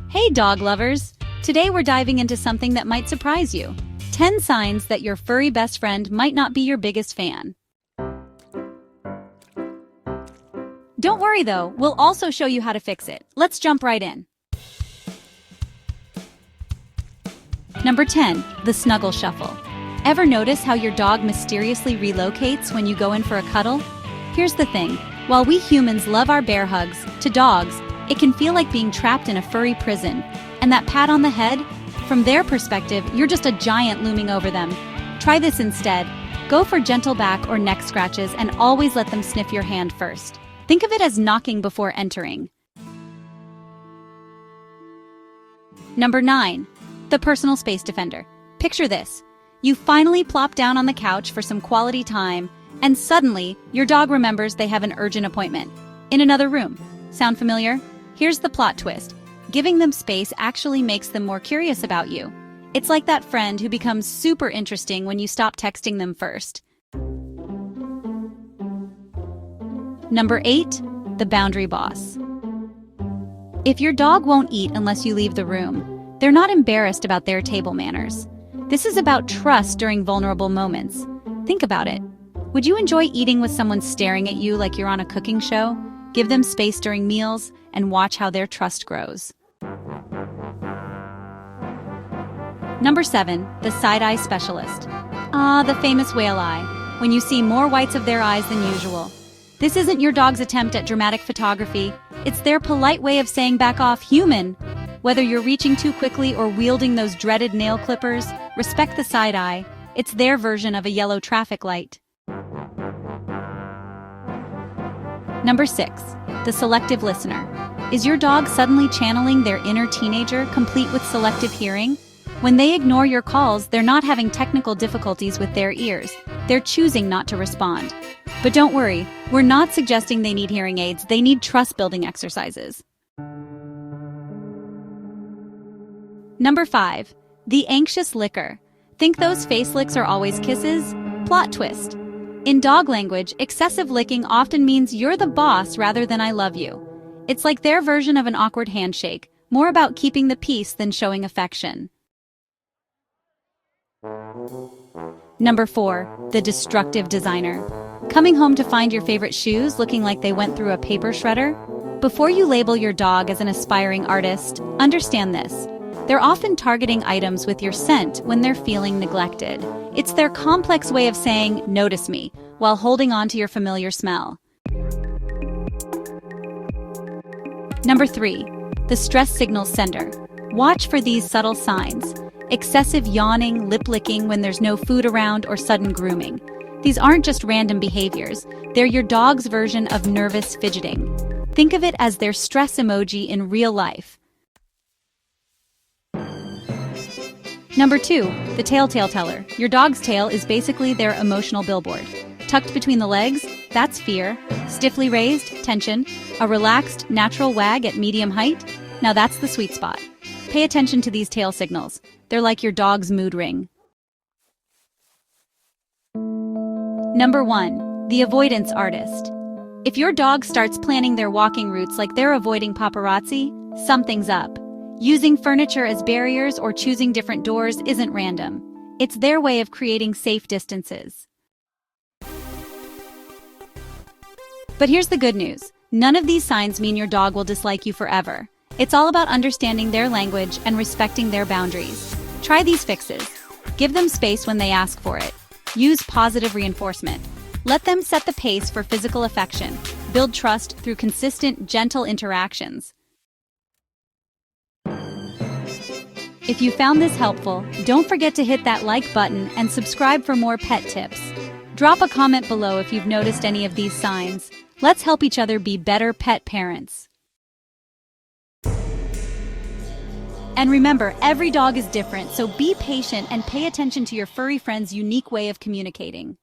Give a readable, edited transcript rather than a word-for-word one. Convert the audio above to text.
Hey dog lovers! Today we're diving into something that might surprise you. 10 signs that your furry best friend might not be your biggest fan. Don't worry though, we'll also show you how to fix it. Let's jump right in. Number 10. The Snuggle Shuffle. Ever notice how your dog mysteriously relocates when you go in for a cuddle? Here's the thing, while we humans love our bear hugs, to dogs, it can feel like being trapped in a furry prison. And that pat on the head? From their perspective, you're just a giant looming over them. Try this instead. Go for gentle back or neck scratches and always let them sniff your hand first. Think of it as knocking before entering. Number 9. The Personal Space Defender. Picture this. You finally plop down on the couch for some quality time, and suddenly, your dog remembers they have an urgent appointment. In another room. Sound familiar? Here's the plot twist. Giving them space actually makes them more curious about you. It's like that friend who becomes super interesting when you stop texting them first. Number 8. The Boundary Boss. If your dog won't eat unless you leave the room, they're not embarrassed about their table manners. This is about trust during vulnerable moments. Think about it. Would you enjoy eating with someone staring at you like you're on a cooking show? Give them space during meals and watch how their trust grows. Number 7. The Side-Eye Specialist. The famous whale eye, when you see more whites of their eyes than usual. This isn't your dog's attempt at dramatic photography. It's their polite way of saying back off, human. Whether you're reaching too quickly or wielding those dreaded nail clippers, respect the side eye. It's their version of a yellow traffic light. Number 6. The Selective Listener. Is your dog suddenly channeling their inner teenager, complete with selective hearing? When they ignore your calls, they're not having technical difficulties with their ears. They're choosing not to respond. But don't worry, we're not suggesting they need hearing aids. They need trust-building exercises. Number 5. The Anxious Licker. Think those face licks are always kisses? Plot twist. In dog language, excessive licking often means you're the boss rather than I love you. It's like their version of an awkward handshake, more about keeping the peace than showing affection. Number 4. The Destructive Designer. Coming home to find your favorite shoes looking like they went through a paper shredder? Before you label your dog as an aspiring artist, understand this. They're often targeting items with your scent when they're feeling neglected. It's their complex way of saying, notice me, while holding on to your familiar smell. Number 3. The Stress Signal Sender. Watch for these subtle signs. Excessive yawning, lip licking when there's no food around, or sudden grooming. These aren't just random behaviors. They're your dog's version of nervous fidgeting. Think of it as their stress emoji in real life. Number 2. The Telltale Teller. Your dog's tail is basically their emotional billboard. Tucked between the legs, that's fear. Stiffly raised, tension. A relaxed, natural wag at medium height? Now that's the sweet spot. Pay attention to these tail signals. They're like your dog's mood ring. Number 1. The Avoidance Artist. If your dog starts planning their walking routes like they're avoiding paparazzi, something's up. Using furniture as barriers or choosing different doors isn't random. It's their way of creating safe distances. But here's the good news. None of these signs mean your dog will dislike you forever. It's all about understanding their language and respecting their boundaries. Try these fixes. Give them space when they ask for it. Use positive reinforcement. Let them set the pace for physical affection. Build trust through consistent, gentle interactions. If you found this helpful, don't forget to hit that like button and subscribe for more pet tips. Drop a comment below if you've noticed any of these signs. Let's help each other be better pet parents. And remember, every dog is different, so be patient and pay attention to your furry friend's unique way of communicating.